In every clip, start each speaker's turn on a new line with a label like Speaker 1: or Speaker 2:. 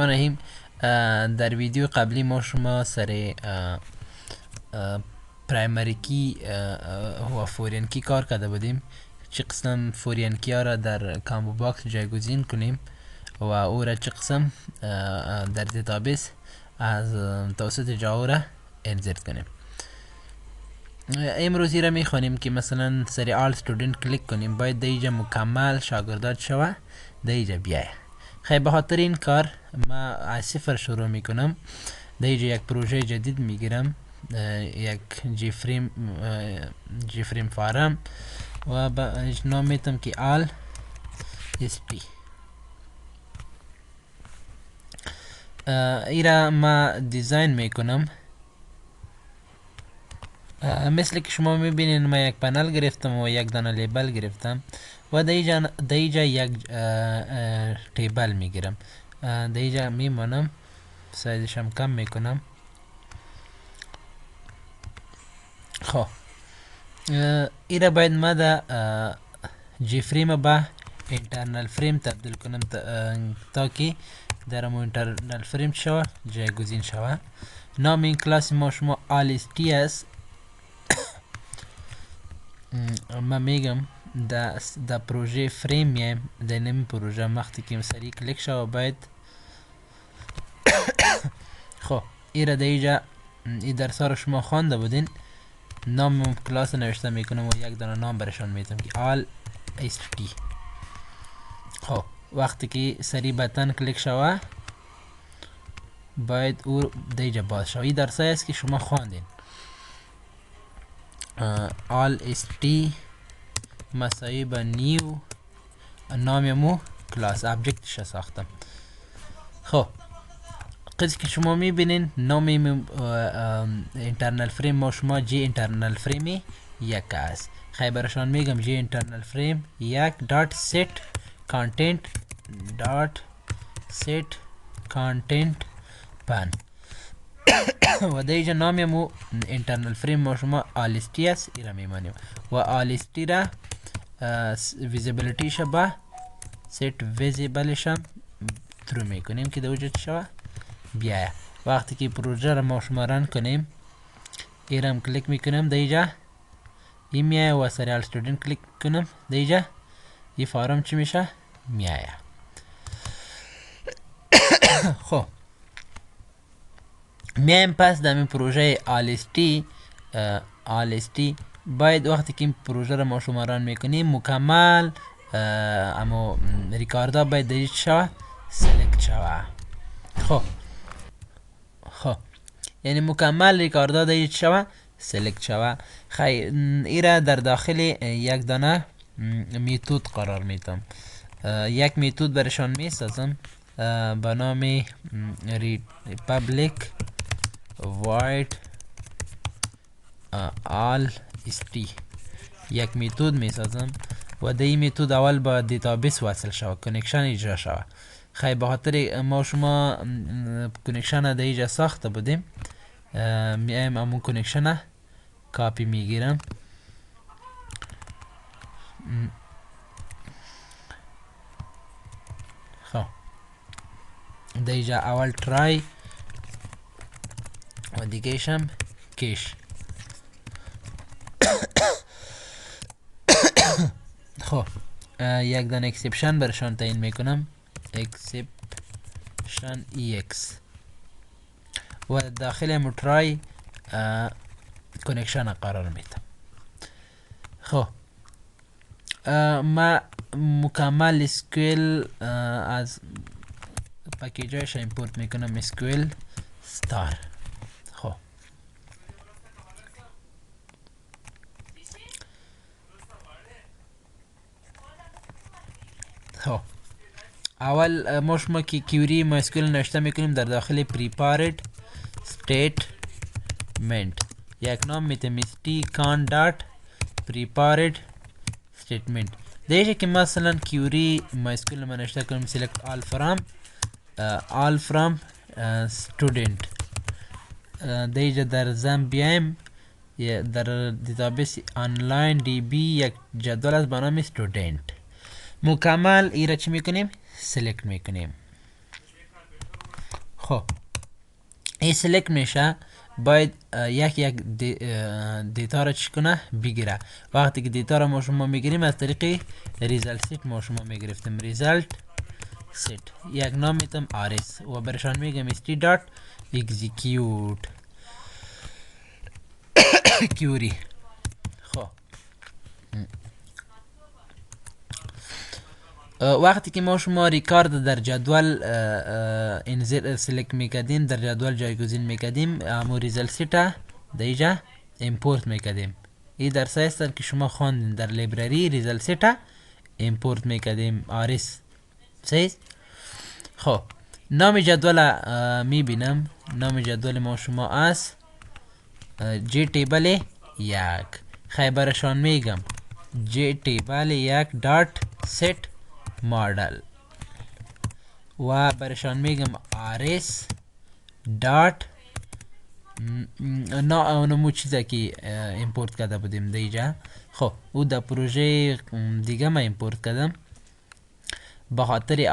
Speaker 1: رحیم در ویدیو قبلی ما شما سر پرایمری کی و فورین کی کار کرده بودیم. چه قسم فورین کی ها را در کامبو باکس جایگزین کنیم و او را چه قسم در دیتابیس از توسط جاوا را انزرت کنیم. امروزی را میخوانیم که مثلا سری آل استودنت کلیک کنیم، باید دیجا مکمل شاگردات شوه دیجا بیایه. خیلی به خاطر این کار ما از صفر شروع میکنم. دیجا یک پروژه جدید میگیرم، یک جی فریم فارم و نام میتم که آل استی. ایرا ما دیزاین میکنم. مثل که شما میبینین ما یک پنل گرفتم و یک دانه لیبل گرفتم و دیجا یک تیبل میگیرم. دیجا میمانم، سایزشم کم میکنم. خب ایرا باید ما دا جی فریم با اینترنل فریم تبدیل کنم تا که در امو اینترنل فریم شوه جایگزین شوه. نام این کلاس ما شما آلیستی است. ما میگم دا پروژه فریم میایم در نمی پروژه وقتی که سری کلیک شوه باید خب ایرا دیجا ای درس رو شما خوانده بودین. نام کلاس نوشته میکنم و یک دانه نام برشان میتم که آل است. خب وقتی که سری بتن کلیک شوه باید او دیجا باز شوه. ای درس است که شما خواندین. آل است مساوی با نیو نام مو کلاس ابجکتش ساختم. خب قصد که شما میبینین نام اینترنل فریم ما شما جی اینترنل فریم یک است. خیلی برشان میگم جی اینترنل فریم یک دات ست کانتنت دات ست کانتنت پن و دیجا نام مو اینترنل فریم ما شما آلیستی است. ایرا میمانیم و آلیستی را ویزیبلیتی شبه ست ویزیبلشم ترو میکنیم که دو وجود شوه بیایه. وقتی که پروژه را ما شما رن کنیم ایرم کلیک میکنم دیجا این میایه و سریال استودنت کلیک کنم دیجا این فارم چی میشه میایه. خب میایم پس در این پروژه آلیستی باید وقتی که این پروژه را ما شما ران میکنیم مکمل اما ریکاردا باید دیجا شوه سلکت شوه. خب یعنی مکمل ریکاردا دیجا شوه سلکت شوه. ایرا در داخل یک دانه میتود قرار میتم. یک میتود برشان میسازم با نام public void all st. یک میتود میسازم و در این میتود اول با دیتابیس وصل شوه، کنکشن اجرا شوه. خیلی به خاطر ما شما کنکشن در اینجا ساخته بودیم میایم امون کنکشن کاپی میگیرم. خب دیجا اول ترای و دیگهشم کش. خب یک دان اکسپشن برشان تعیین میکنم اکسپشن EX و داخل مترای کنکشن قرار میدم. خب ما مکمل اسکیل از پکیجایش ایمپورت میکنم اسکیل ستار. خب اول ما شما که کیوری MySQL نوشته میکنیم در داخل prepared statement یک نام میتیم st con prepared statement. دیگه که مثلا کیوری MySQL ما نوشته کنیم select all from student. دیگه در زم بیایم در دیتابیس آنلاین دی بی یک جدول از با نام student. مکمل ایره چی میکنیم سلکت میکنیم. خب این سلکت میشه باید یک دیتا را چی کنه بگیره. وقتی که دیتا را ما شما میگیریم از طریق ریزالت سیت ما شما میگرفتیم ریزالت سیت یک نام میتم آرس و برشان میگم st dot execute query. خب وقتی که ما شما ریکارد در جدول سلکت میکردیم در جدول جایگزین میکردیم امو ریزالت سیت در اینجا امپورت میکردیم. این درس است که شما خواندین در لیبرری ریزالت سیت امپورت میکردیم آرس صحیح. خب نام جدول میبینم نام جدول ما شما است جی تیبل یک. خیبرشان میگم جی تیبل یک دات ست مدل و برشان میگم آرس دات نمو چیزا که امپورت کرده بودیم دیجا. خب او در پروژه دیگه ما امپورت کردم بخاطر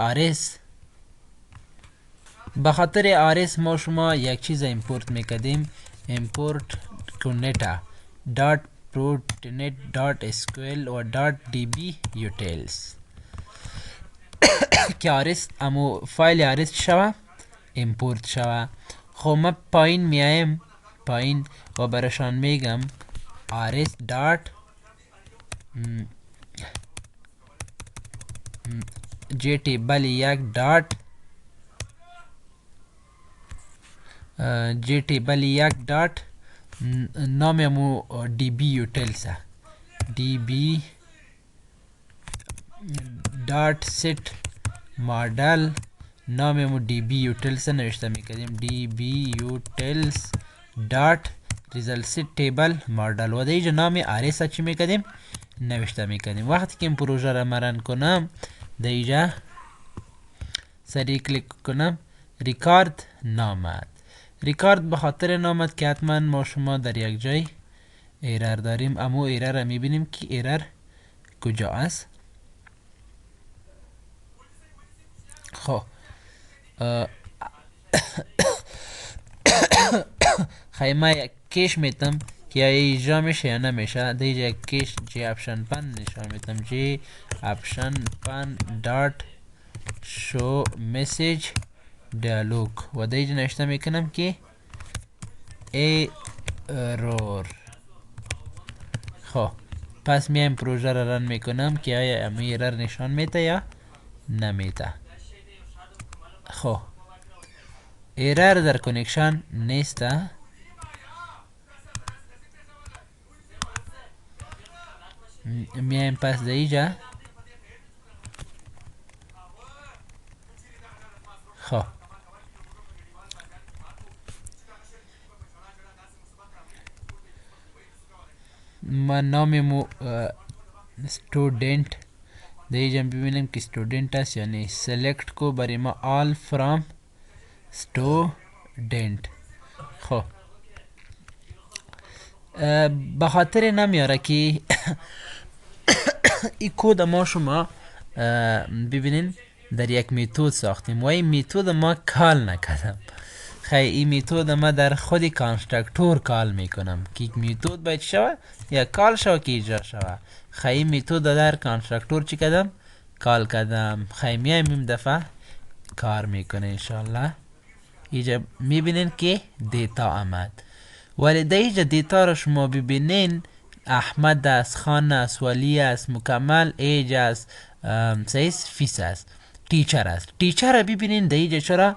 Speaker 1: آرس ما شما یک چیز امپورت میکردیم امپورت کنیتا دات پروتنت دات اسکویل و دات دی بی یوتیلز که آرس امو فایل آرس شوه امپورت شوه. خب ما پایین میایم پایین و برشان میگم آرس دات جی تیبل یک دات جی تیبل یک دات ناممو دی بی یوتیلز دی بی دات ست مدل ناممو دی بی یوتیلز نوشته میکردیم دی بی یوتیلز دات ریزالت سیت تیبل مدل و دیجا نام آرس چی میکردیم نوشته میکردیم. وقتی که این پروژه را مرن کنم دیجا سری کلیک کنم ریکارد نامد. ریکارد به خاطر نامد که حتما ما شما در یک جای ایرر داریم. امو ایرر را میبینیم که ایرر کجا است. خب خیمه یک کش میتم که یا ایجا میشه یا نمیشه. دیجا یک کش جی اپشن پن نشان میتم جی اپشن پن دات شو مسیج دیالوگ و دیجا نشته میکنم که ایرور. خب پس میایم پروژه را رن میکنم که آیا امی ایرر نشان میته یا نمیته. خب ایرر در کنکشن نیسته. میایم پس دیجا خب من ناممو student دیجا ببینیم که student است یعنی select کو برای ما all from student. خب بخاطر نمیاره که این کود ما شما ببینین در یک میتود ساختیم و این میتود ما کال نکردم. خیلی این میتود ما در خود کانسترکتور کال میکنم که یک میتود باید شوه یا کال شوه که ایجا شوه. خیلی میتود در کانسترکتور چی کردم کال کردم. خیلی میایم این دفعه کار میکنه انشالله. اینجا میبینین که دیتا آمد ولی دیجا دیتا رو شما ببینین احمد است خان است ولی است مکمل ایج است سیس فیس است تیچر است. تیچر رو ببینین دیجا چرا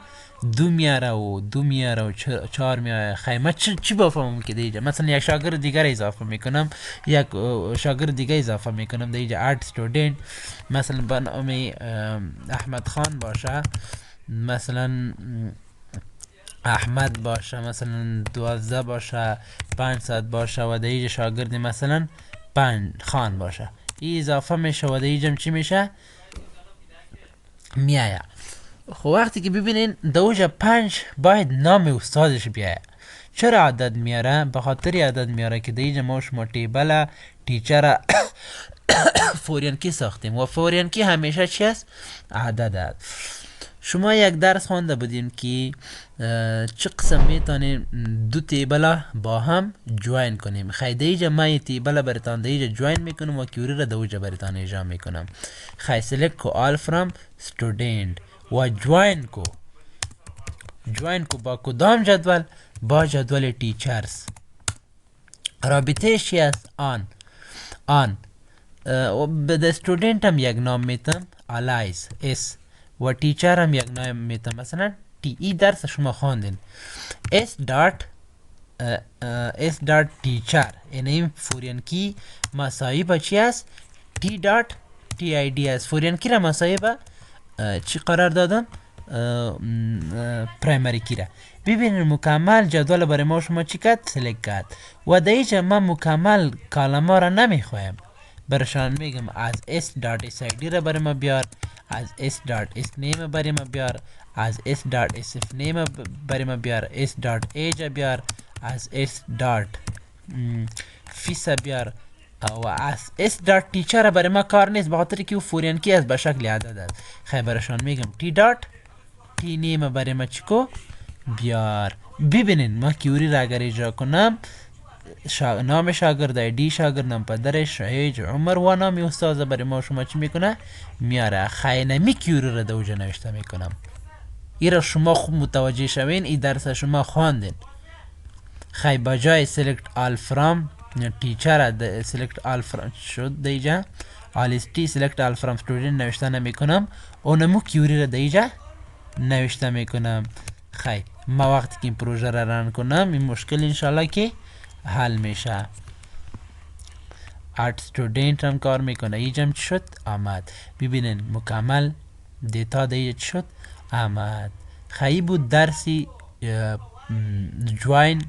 Speaker 1: دو میاره و چهار میاره. خیمه چی بفهمم که دیجا مثلا یک شاگرد دیگر اضافه میکنم یک شاگرد دیگه اضافه میکنم دیجا ارت استودنت مثلا به نام احمد خان باشه مثلا احمد باشه مثلا 12 باشه 500 باشه و دیجا شاگرد مثلا 5 خان باشه. این اضافه میشه و دیجا چی میشه میایه. خب وقتی که ببینین دوجا 5 باید نام استادش بیایه. چرا عدد میاره؟ به خاطر عدد میاره که دیجا ما شما تیبل تیچر فورین کی ساختیم و فورین کی همیشه چی است؟ عدد است. شما یک درس خوانده بودیم که چه قسم میتونیم دو تیبل با هم جوین کنیم. خیلی دیجا من یه تیبل برتان دیجا جوین میکنم و کیوری را دوجا برتان ایجا میکنم. خیلی سلکت کو all from student و جوین کو با کدام جدول؟ با جدول تیچرز. رابطه چی است؟ آن به د استودنت هم یک نام میتم allies اس و تیچر هم یک نام میتم مثلا تی. ای درس شما خواندین اس دات تیچر، یعنی این فورین کی مساوی با چی است؟ تی دات تی آی دی است. فورین کی را مساوی با چی قرار دادم؟ پرایمری کی را. ببینید مکمل جدول برای ما شما چی کرد؟ سلکت کرد و دیجا من مکمل کالما را نمیخوایم، برشان میگم از s.sid را برای ما بیار، از s.sname برای ما بیار، از s.sfname برای ما بیار، s.age بیار، از s.fis بیار و از s.teacher برای ما کار نیست بخاطر که او فورین کی است به شکل عدد است. خیلی برشان میگم t.tname برای ما چیکو بیار. ببینین ما کیوری را اگر اجرا کنم نام شاگرد، ایدی شاگرد، نام پدرش، ایج، عمر و نام استاد برای ما شما چی میکنه؟ میاره. خیلی نمی کیوری را دوجه نوشته میکنم. ای را شما خوب متوجه شوین، ای درس شما خواندین. خیلی بجای سلکت آل فرام تیچر سلکت آل فرام شد دیجا آلیستی سلکت آل فرام استودنت نوشته نمیکنم، اونمو کیوری را دیجا نوشته میکنم. خیلی ما وقتی که این پروژه را رن کنم این مشکل انشالله که حل میشه. آرت استودنت هم کار میکنه. ایجم چی شد؟ آمد. ببینین مکمل دیتا دیگه چی شد؟ آمد. خیلی بود درسی جوین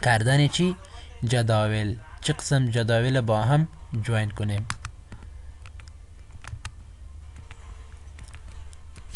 Speaker 1: کردن چی؟ جداول. چه قسم جداول با هم جوین کنیم.